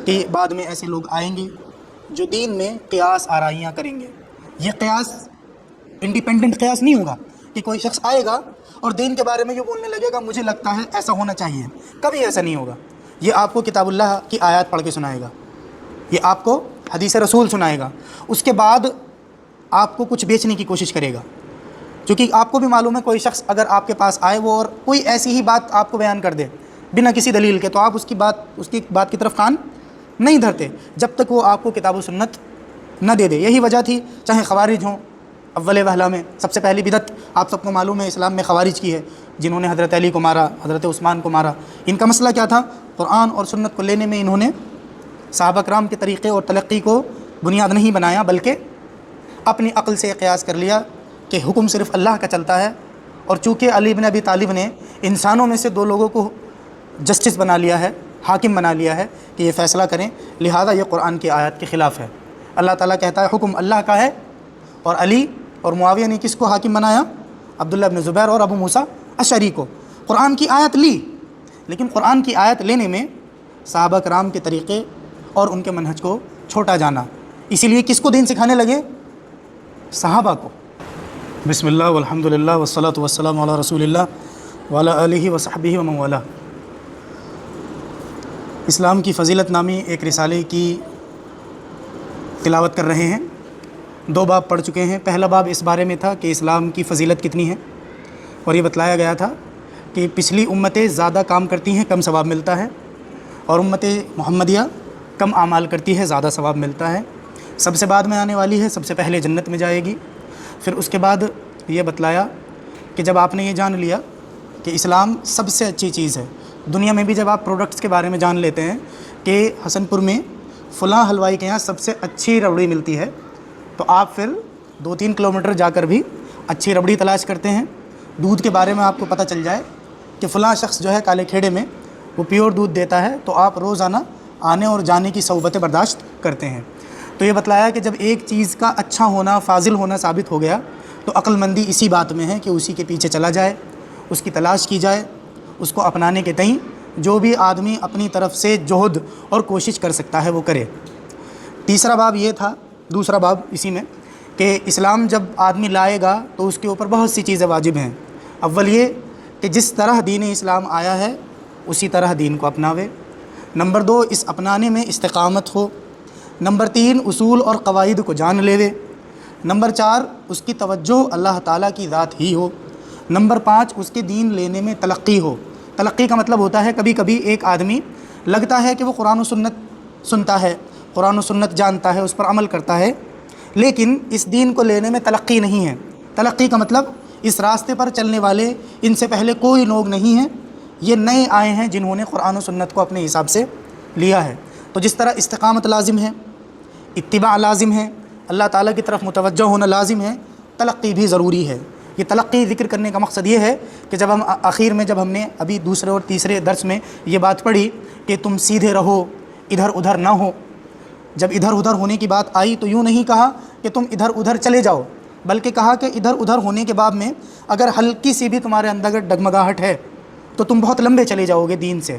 کہ بعد میں ایسے لوگ آئیں گے جو دین میں قیاس آرائیاں کریں گے۔ یہ قیاس انڈیپینڈنٹ قیاس نہیں ہوگا کہ کوئی شخص آئے گا اور دین کے بارے میں یہ بولنے لگے گا مجھے لگتا ہے ایسا ہونا چاہیے، کبھی ایسا نہیں ہوگا۔ یہ آپ کو کتاب اللہ کی آیات پڑھ کے سنائے گا، یہ آپ کو حدیث رسول سنائے گا، اس کے بعد آپ کو کچھ بیچنے کی کوشش کرے گا، کیونکہ آپ کو بھی معلوم ہے کوئی شخص اگر آپ کے پاس آئے وہ اور کوئی ایسی ہی بات آپ کو بیان کر دے بنا کسی دلیل کے، تو آپ اس کی بات کی طرف کان نہیں دھرتے جب تک وہ آپ کو کتاب و سنت نہ دے دے۔ یہی وجہ تھی چاہے خوارج ہوں، اول وہلہ میں سب سے پہلی بدعت آپ سب کو معلوم ہے اسلام میں خوارج کی ہے، جنہوں نے حضرت علی کو مارا، حضرت عثمان کو مارا۔ ان کا مسئلہ کیا تھا؟ قرآن اور سنت کو لینے میں انہوں نے صحابہ کرام کے طریقے اور تلقی کو بنیاد نہیں بنایا، بلکہ اپنی عقل سے قیاس کر لیا کہ حکم صرف اللہ کا چلتا ہے، اور چونکہ علی بن ابی طالب نے انسانوں میں سے دو لوگوں کو جسٹس بنا لیا ہے، حاکم بنا لیا ہے کہ یہ فیصلہ کریں، لہذا یہ قرآن کی آیات کے خلاف ہے۔ اللہ تعالیٰ کہتا ہے حکم اللہ کا ہے، اور علی اور معاویہ نے کس کو حاکم بنایا؟ عبداللہ بن زبیر اور ابو موسیٰ اشعری کو۔ قرآن کی آیت لی، لیکن قرآن کی آیت لینے میں صحابہ کرام کے طریقے اور ان کے منہج کو چھوٹا جانا، اسی لیے کس کو دین سکھانے لگے؟ صحابہ کو۔ بسم اللہ والحمد للہ والصلاۃ والسلام علی رسول اللہ وعلی آلہ وصحبہ ومن والہ۔ اسلام کی فضیلت نامی ایک رسالے کی تلاوت کر رہے ہیں۔ 2 باب پڑھ چکے ہیں۔ پہلا باب اس بارے میں تھا کہ اسلام کی فضیلت کتنی ہے، اور یہ بتلایا گیا تھا کہ پچھلی امتیں زیادہ کام کرتی ہیں کم ثواب ملتا ہے، اور امت محمدیہ کم اعمال کرتی ہے زیادہ ثواب ملتا ہے، سب سے بعد میں آنے والی ہے، سب سے پہلے جنت میں جائے گی۔ پھر اس کے بعد یہ بتلایا کہ جب آپ نے یہ جان لیا کہ اسلام سب سے اچھی چیز ہے، دنیا میں بھی جب آپ پروڈکٹس کے بارے میں جان لیتے ہیں کہ حسن پور میں فلاں حلوائی کے یہاں سب سے اچھی ربڑی ملتی ہے، تو آپ پھر 2-3 کلومیٹر جا کر بھی اچھی ربڑی تلاش کرتے ہیں۔ دودھ کے بارے میں آپ کو پتہ چل جائے کہ فلاں شخص جو ہے کالے کھیڑے میں وہ پیور دودھ دیتا ہے، تو آپ روزانہ آنے اور جانے کی صعوبتیں برداشت کرتے ہیں۔ تو یہ بتلایا کہ جب ایک چیز کا اچھا ہونا، فاضل ہونا ثابت ہو گیا، تو عقل مندی اسی بات میں ہے کہ اسی کے پیچھے چلا جائے، اس کی تلاش کی جائے، اس کو اپنانے کے تئیں جو بھی آدمی اپنی طرف سے جہد اور کوشش کر سکتا ہے وہ کرے۔ تیسرا باب یہ تھا، دوسرا باب اسی میں، کہ اسلام جب آدمی لائے گا تو اس کے اوپر بہت سی چیزیں واجب ہیں۔ اول یہ کہ جس طرح دین اسلام آیا ہے اسی طرح دین کو اپناوے۔ نمبر 2 اس اپنانے میں استقامت ہو۔ نمبر 3 اصول اور قواعد کو جان لیوے۔ نمبر 4 اس کی توجہ اللہ تعالیٰ کی ذات ہی ہو۔ نمبر 5 اس کے دین لینے میں تلقی ہو۔ تلقی کا مطلب ہوتا ہے کبھی کبھی ایک آدمی لگتا ہے کہ وہ قرآن و سنت سنتا ہے، قرآن و سنت جانتا ہے، اس پر عمل کرتا ہے، لیکن اس دین کو لینے میں تلقی نہیں ہے۔ تلقی کا مطلب اس راستے پر چلنے والے ان سے پہلے کوئی لوگ نہیں ہیں، یہ نئے آئے ہیں جنہوں نے قرآن و سنت کو اپنے حساب سے لیا ہے۔ تو جس طرح استقامت لازم ہے، اتباع لازم ہے، اللہ تعالیٰ کی طرف متوجہ ہونا لازم ہے، تلقی بھی ضروری ہے۔ یہ تلقی ذکر کرنے کا مقصد یہ ہے کہ جب ہم آخر میں جب ہم نے ابھی دوسرے اور تیسرے درس میں یہ بات پڑھی کہ تم سیدھے رہو، ادھر ادھر نہ ہو، جب ادھر ادھر ہونے کی بات آئی تو یوں نہیں کہا کہ تم ادھر ادھر چلے جاؤ، بلکہ کہا کہ ادھر ادھر ہونے کے باب میں اگر ہلکی سی بھی تمہارے اندر ڈگمگاہٹ ہے تو تم بہت لمبے چلے جاؤ گے دین سے،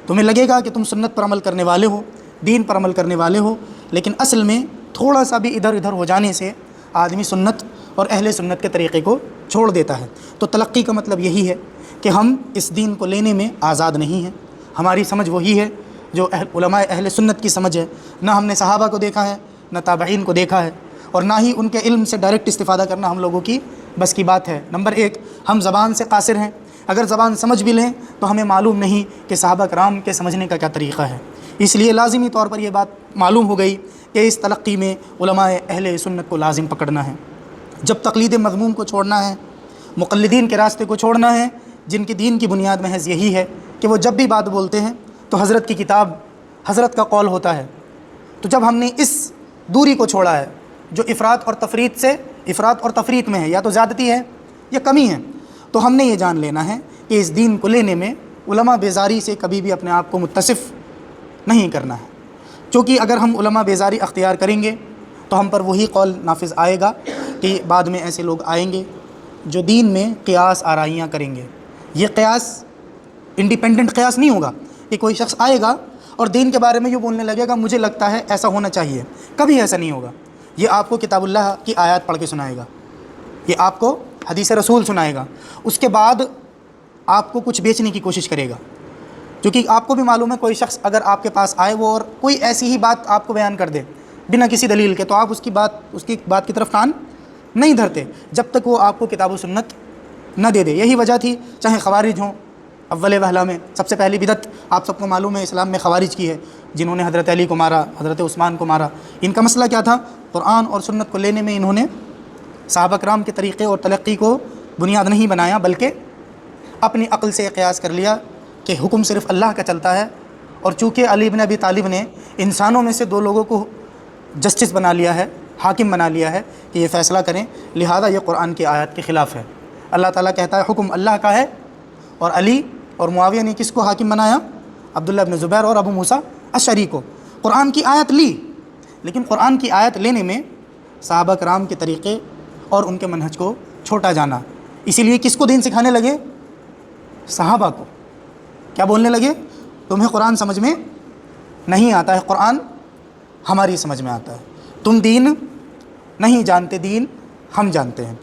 تمہیں لگے گا کہ تم سنت پر عمل کرنے والے ہو، دین پر عمل کرنے والے ہو، لیکن اصل میں تھوڑا سا بھی ادھر ادھر ہو جانے سے آدمی سنت اور اہل سنت کے طریقے کو چھوڑ دیتا ہے۔ تو تلقی کا مطلب یہی ہے کہ ہم اس دین کو لینے میں آزاد نہیں ہیں، ہماری سمجھ وہی ہے جو علماء اہل سنت کی سمجھ ہے۔ نہ ہم نے صحابہ کو دیکھا ہے، نہ تابعین کو دیکھا ہے، اور نہ ہی ان کے علم سے ڈائریکٹ استفادہ کرنا ہم لوگوں کی بس کی بات ہے۔ نمبر 1 ہم زبان سے قاصر ہیں، اگر زبان سمجھ بھی لیں تو ہمیں معلوم نہیں کہ صحابہ کرام کے سمجھنے کا کیا طریقہ ہے، اس لیے لازمی طور پر یہ بات معلوم ہو گئی کہ اس تلقی میں علماء اہل سنت کو لازم پکڑنا ہے۔ جب تقلید مذموم کو چھوڑنا ہے، مقلدین کے راستے کو چھوڑنا ہے، جن کی دین کی بنیاد محض یہی ہے کہ وہ جب بھی بات بولتے ہیں تو حضرت کی کتاب، حضرت کا قول ہوتا ہے، تو جب ہم نے اس دوری کو چھوڑا ہے جو افراط اور تفریط میں ہے، یا تو زیادتی ہے یا کمی ہے، تو ہم نے یہ جان لینا ہے کہ اس دین کو لینے میں علماء بیزاری سے کبھی بھی اپنے آپ کو متصف نہیں کرنا ہے، کیونکہ اگر ہم علماء بیزاری اختیار کریں گے تو ہم پر وہی قول نافذ آئے گا کہ بعد میں ایسے لوگ آئیں گے جو دین میں قیاس آرائیاں کریں گے۔ یہ قیاس انڈیپینڈنٹ قیاس نہیں ہوگا کہ کوئی شخص آئے گا اور دین کے بارے میں یہ بولنے لگے گا مجھے لگتا ہے ایسا ہونا چاہیے، کبھی ایسا نہیں ہوگا۔ یہ آپ کو کتاب اللہ کی آیات پڑھ کے سنائے گا، یہ آپ کو حدیث رسول سنائے گا، اس کے بعد آپ کو کچھ بیچنے کی کوشش کرے گا، کیونکہ آپ کو بھی معلوم ہے کوئی شخص اگر آپ کے پاس آئے وہ اور کوئی ایسی ہی بات آپ کو بیان کر دے بنا کسی دلیل کے، تو آپ اس کی بات کی طرف کان نہیں دھرتے جب تک وہ آپ کو کتاب و سنت نہ دے دے۔ یہی وجہ تھی، چاہے خوارج ہوں، اول وہلا میں سب سے پہلی بدعت آپ سب کو معلوم ہے اسلام میں خوارج کی ہے، جنہوں نے حضرت علی کو مارا، حضرت عثمان کو مارا۔ ان کا مسئلہ کیا تھا؟ قرآن اور سنت کو لینے میں انہوں نے صحابہ کرام کے طریقے اور تلقی کو بنیاد نہیں بنایا، بلکہ اپنی عقل سے قیاس کر لیا کہ حکم صرف اللہ کا چلتا ہے، اور چونکہ علی بن ابی طالب نے انسانوں میں سے دو لوگوں کو جسٹس بنا لیا ہے، حاکم بنا لیا ہے کہ یہ فیصلہ کریں، لہذا یہ قرآن کی آیات کے خلاف ہے۔ اللہ تعالیٰ کہتا ہے حکم اللہ کا ہے، اور علی اور معاویہ نے کس کو حاکم بنایا؟ عبداللہ بن زبیر اور ابو موسیٰ اشعری کو۔ قرآن کی آیت لی، لیکن قرآن کی آیت لینے میں صحابہ کرام کے طریقے اور ان کے منہج کو چھوٹا جانا، اسی لیے کس کو دین سکھانے لگے؟ صحابہ کو۔ کیا بولنے لگے؟ تمہیں قرآن سمجھ میں نہیں آتا ہے، قرآن ہماری سمجھ میں آتا ہے، تم دین نہیں جانتے، دین ہم جانتے ہیں۔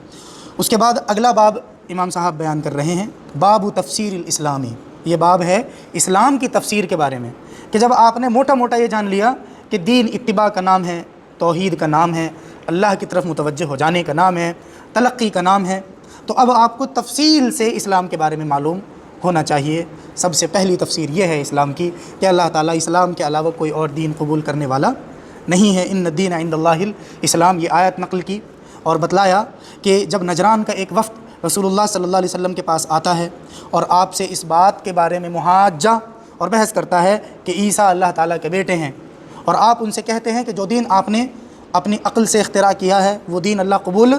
اس کے بعد اگلا باب امام صاحب بیان کر رہے ہیں، باب تفسیر الاسلامی۔ یہ باب ہے اسلام کی تفسیر کے بارے میں، کہ جب آپ نے موٹا موٹا یہ جان لیا کہ دین اتباع کا نام ہے، توحید کا نام ہے، اللہ کی طرف متوجہ ہو جانے کا نام ہے، تلقی کا نام ہے، تو اب آپ کو تفصیل سے اسلام کے بارے میں معلوم ہونا چاہیے۔ سب سے پہلی تفسیر یہ ہے اسلام کی کہ اللہ تعالیٰ اسلام کے علاوہ کوئی اور دین قبول کرنے والا نہیں ہے۔ ان الدین عند اللہ الاسلام، یہ آیت نقل کی اور بتلایا کہ جب نجران کا ایک وفد رسول اللہ صلی اللہ علیہ وسلم کے پاس آتا ہے اور آپ سے اس بات کے بارے میں محاجہ اور بحث کرتا ہے کہ عیسیٰ اللہ تعالیٰ کے بیٹے ہیں، اور آپ ان سے کہتے ہیں کہ جو دین آپ نے اپنی عقل سے اختراع کیا ہے وہ دین اللہ قبول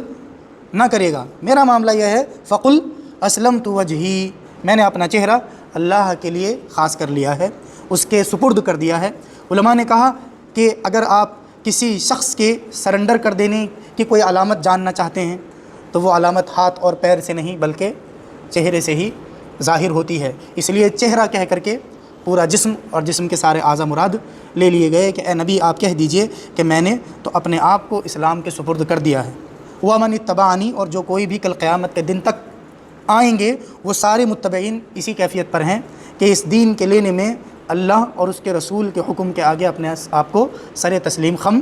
نہ کرے گا، میرا معاملہ یہ ہے، فقل اسلمت وجہی، میں نے اپنا چہرہ اللہ کے لیے خاص کر لیا ہے، اس کے سپرد کر دیا ہے۔ علماء نے کہا کہ اگر آپ کسی شخص کے سرنڈر کر دینے کی کوئی علامت جاننا چاہتے ہیں تو وہ علامت ہاتھ اور پیر سے نہیں بلکہ چہرے سے ہی ظاہر ہوتی ہے، اس لیے چہرہ کہہ کر کے پورا جسم اور جسم کے سارے اعضاء مراد لے لیے گئے کہ اے نبی آپ کہہ دیجئے کہ میں نے تو اپنے آپ کو اسلام کے سپرد کر دیا ہے۔ وَمَنِ اتَّبَعَنِی، اور جو کوئی بھی کل قیامت کے دن تک آئیں گے وہ سارے متبعین اسی کیفیت پر ہیں کہ اس دین کے لینے میں اللہ اور اس کے رسول کے حکم کے آگے اپنے آپ کو سر تسلیم خم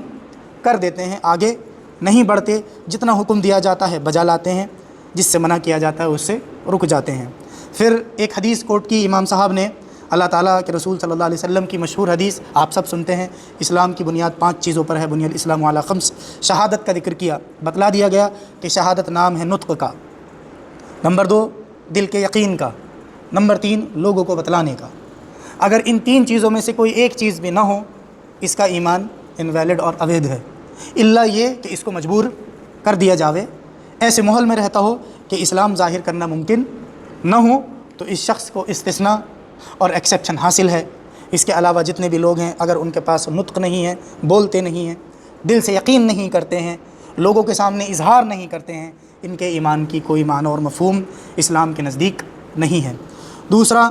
کر دیتے ہیں، آگے نہیں بڑھتے، جتنا حکم دیا جاتا ہے بجا لاتے ہیں، جس سے منع کیا جاتا ہے اس سے رک جاتے ہیں۔ پھر ایک حدیث کوٹ کی امام صاحب نے، اللہ تعالیٰ کے رسول صلی اللہ علیہ وسلم کی مشہور حدیث آپ سب سنتے ہیں، اسلام کی بنیاد 5 چیزوں پر ہے، بنی الاسلام علی خمس، شہادت کا ذکر کیا، بتلا دیا گیا کہ شہادت نام ہے نطق کا، نمبر 2 دل کے یقین کا، نمبر 3 لوگوں کو بتلانے کا۔ اگر ان 3 چیزوں میں سے کوئی ایک چیز بھی نہ ہو، اس کا ایمان انویلڈ اور اویدھ ہے، الا یہ کہ اس کو مجبور کر دیا جاوے، ایسے ماحول میں رہتا ہو کہ اسلام ظاہر کرنا ممکن نہ ہو، تو اس شخص کو استثناء اور ایکسیپشن حاصل ہے۔ اس کے علاوہ جتنے بھی لوگ ہیں اگر ان کے پاس نطق نہیں ہے، بولتے نہیں ہیں، دل سے یقین نہیں کرتے ہیں، لوگوں کے سامنے اظہار نہیں کرتے ہیں، ان کے ایمان کی کوئی معنی اور مفہوم اسلام کے نزدیک نہیں ہے۔ دوسرا،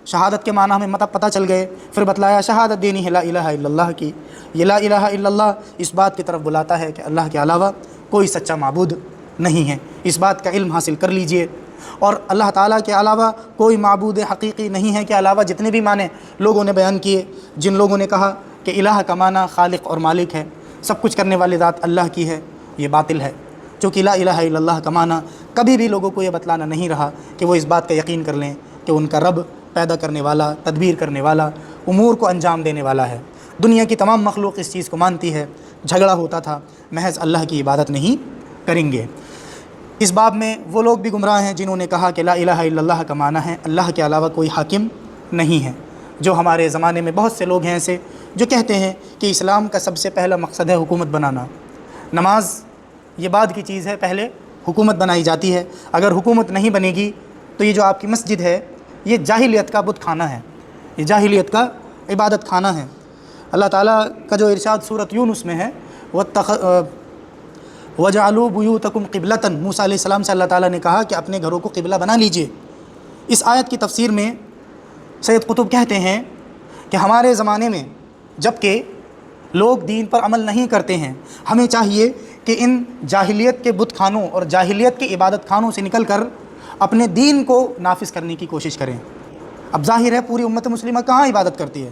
شہادت کے معنی ہمیں پتہ چل گئے، پھر بتلایا شہادت دینی ہے لا الہ الا اللہ کی۔ یہ لا الہ الا اللہ اس بات کی طرف بلاتا ہے کہ اللہ کے علاوہ کوئی سچا معبود نہیں ہے، اس بات کا علم حاصل کر لیجئے، اور اللہ تعالیٰ کے علاوہ کوئی معبود حقیقی نہیں ہے کے علاوہ جتنے بھی معنی لوگوں نے بیان کیے، جن لوگوں نے کہا کہ الہ کا معنی خالق اور مالک ہے، سب کچھ کرنے والی ذات اللہ کی ہے، یہ باطل ہے، چونکہ لا الہ الا اللہ کا معنی کبھی بھی لوگوں کو یہ بتلانا نہیں رہا کہ وہ اس بات کا یقین کر لیں کہ ان کا رب پیدا کرنے والا، تدبیر کرنے والا، امور کو انجام دینے والا ہے۔ دنیا کی تمام مخلوق اس چیز کو مانتی ہے، جھگڑا ہوتا تھا، محض اللہ کی عبادت نہیں کریں گے۔ اس باب میں وہ لوگ بھی گمراہ ہیں جنہوں نے کہا کہ لا الہ الا اللہ کا معنی ہے اللہ کے علاوہ کوئی حاکم نہیں ہے، جو ہمارے زمانے میں بہت سے لوگ ہیں ایسے جو کہتے ہیں کہ اسلام کا سب سے پہلا مقصد ہے حکومت بنانا، نماز یہ بعد کی چیز ہے، پہلے حکومت بنائی جاتی ہے، اگر حکومت نہیں بنے گی تو یہ جو آپ کی مسجد ہے یہ جاہلیت کا بت خانہ ہے، یہ جاہلیت کا عبادت خانہ ہے۔ اللہ تعالیٰ کا جو ارشاد سورۃ یونس میں ہے، وَجَعَلُوا بُيُوتَكُمْ قِبْلَةً، موسیٰ علیہ السلام سے اللہ تعالیٰ نے کہا کہ اپنے گھروں کو قبلہ بنا لیجئے۔ اس آیت کی تفسیر میں سید قطب کہتے ہیں کہ ہمارے زمانے میں جب کہ لوگ دین پر عمل نہیں کرتے ہیں، ہمیں چاہیے کہ ان جاہلیت کے بت خانوں اور جاہلیت کے عبادت خانوں سے نکل کر اپنے دین کو نافذ کرنے کی کوشش کریں۔ اب ظاہر ہے پوری امت مسلمہ کہاں عبادت کرتی ہے؟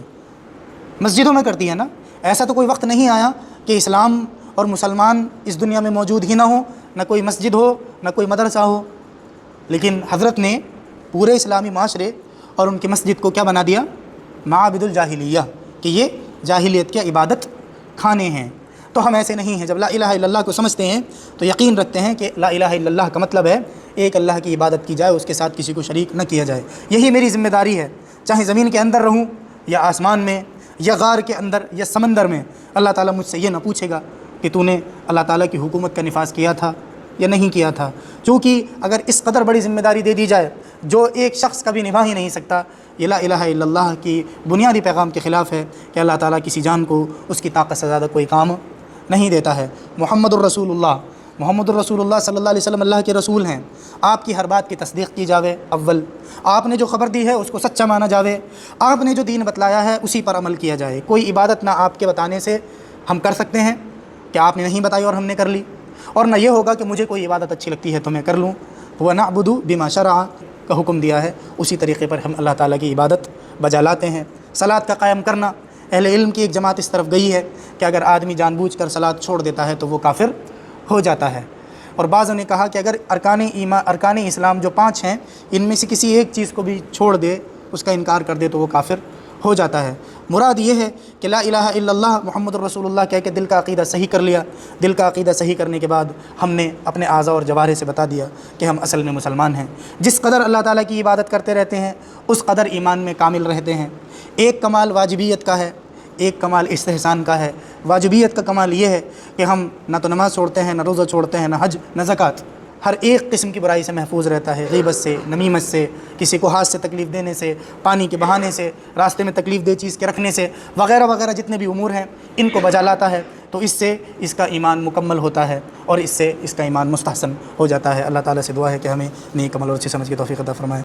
مسجدوں میں کرتی ہے نا۔ ایسا تو کوئی وقت نہیں آیا کہ اسلام اور مسلمان اس دنیا میں موجود ہی نہ ہوں، نہ کوئی مسجد ہو نہ کوئی مدرسہ ہو، لیکن حضرت نے پورے اسلامی معاشرے اور ان کی مسجد کو کیا بنا دیا؟ معابد الجاہلیہ، کہ یہ جاہلیت کے عبادت کھانے ہیں۔ تو ہم ایسے نہیں ہیں، جب لا الہ الا اللہ کو سمجھتے ہیں تو یقین رکھتے ہیں کہ لا الہ الا اللہ کا مطلب ہے ایک اللہ کی عبادت کی جائے، اس کے ساتھ کسی کو شریک نہ کیا جائے۔ یہی میری ذمہ داری ہے، چاہے زمین کے اندر رہوں یا آسمان میں یا غار کے اندر یا سمندر میں۔ اللہ تعالیٰ مجھ سے یہ نہ پوچھے گا کہ تو نے اللہ تعالیٰ کی حکومت کا نفاذ کیا تھا یا نہیں کیا تھا، چونکہ اگر اس قدر بڑی ذمہ داری دے دی جائے جو ایک شخص کبھی نبھا ہی نہیں سکتا، یہ لا الہ الا اللہ کی بنیادی پیغام کے خلاف ہے کہ اللہ تعالیٰ کسی جان کو اس کی طاقت سے زیادہ کوئی کام نہیں دیتا ہے۔ محمد الرسول اللہ صلی اللہ علیہ وسلم اللہ کے رسول ہیں۔ آپ کی ہر بات کی تصدیق کی جاوے، اول آپ نے جو خبر دی ہے اس کو سچا مانا جاوے، آپ نے جو دین بتلایا ہے اسی پر عمل کیا جائے۔ کوئی عبادت نہ آپ کے بتانے سے ہم کر سکتے ہیں کہ آپ نے نہیں بتائی اور ہم نے کر لی، اور نہ یہ ہوگا کہ مجھے کوئی عبادت اچھی لگتی ہے تو میں کر لوں۔ وَنَعْبُدُ بِمَا شَرَعَ کا حکم دیا ہے، اسی طریقے پر ہم اللہ تعالیٰ کی عبادت بجا لاتے ہیں۔ صلاۃ کا قائم کرنا، اہل علم کی ایک جماعت اس طرف گئی ہے کہ اگر آدمی جان بوجھ کر صلاۃ چھوڑ دیتا ہے تو وہ کافر ہو جاتا ہے، اور بعضوں نے کہا کہ اگر ارکان اسلام جو 5 ہیں ان میں سے کسی ایک چیز کو بھی چھوڑ دے، اس کا انکار کر دے تو وہ کافر ہو جاتا ہے۔ مراد یہ ہے کہ لا الہ الا اللہ محمد الرسول اللہ کہہ کے دل کا عقیدہ صحیح کر لیا۔ دل کا عقیدہ صحیح کرنے کے بعد ہم نے اپنے اعضاء اور جوارح سے بتا دیا کہ ہم اصل میں مسلمان ہیں۔ جس قدر اللہ تعالیٰ کی عبادت کرتے رہتے ہیں اس قدر ایمان میں کامل رہتے ہیں۔ ایک کمال واجبیت کا ہے، ایک کمال استحسان کا ہے۔ واجبیت کا کمال یہ ہے کہ ہم نہ تو نماز چھوڑتے ہیں، نہ روزہ چھوڑتے ہیں، نہ حج، نہ زکوٰۃ، ہر ایک قسم کی برائی سے محفوظ رہتا ہے، غیبت سے، نمیمت سے، کسی کو ہاتھ سے تکلیف دینے سے، پانی کے بہانے سے، راستے میں تکلیف دہ چیز کے رکھنے سے، وغیرہ وغیرہ جتنے بھی امور ہیں ان کو بجا لاتا ہے، تو اس سے اس کا ایمان مکمل ہوتا ہے اور اس سے اس کا ایمان مستحسن ہو جاتا ہے۔ اللہ تعالیٰ سے دعا ہے کہ ہمیں نیک عمل اور اچھی سمجھ کی توفیق عطا فرمائے۔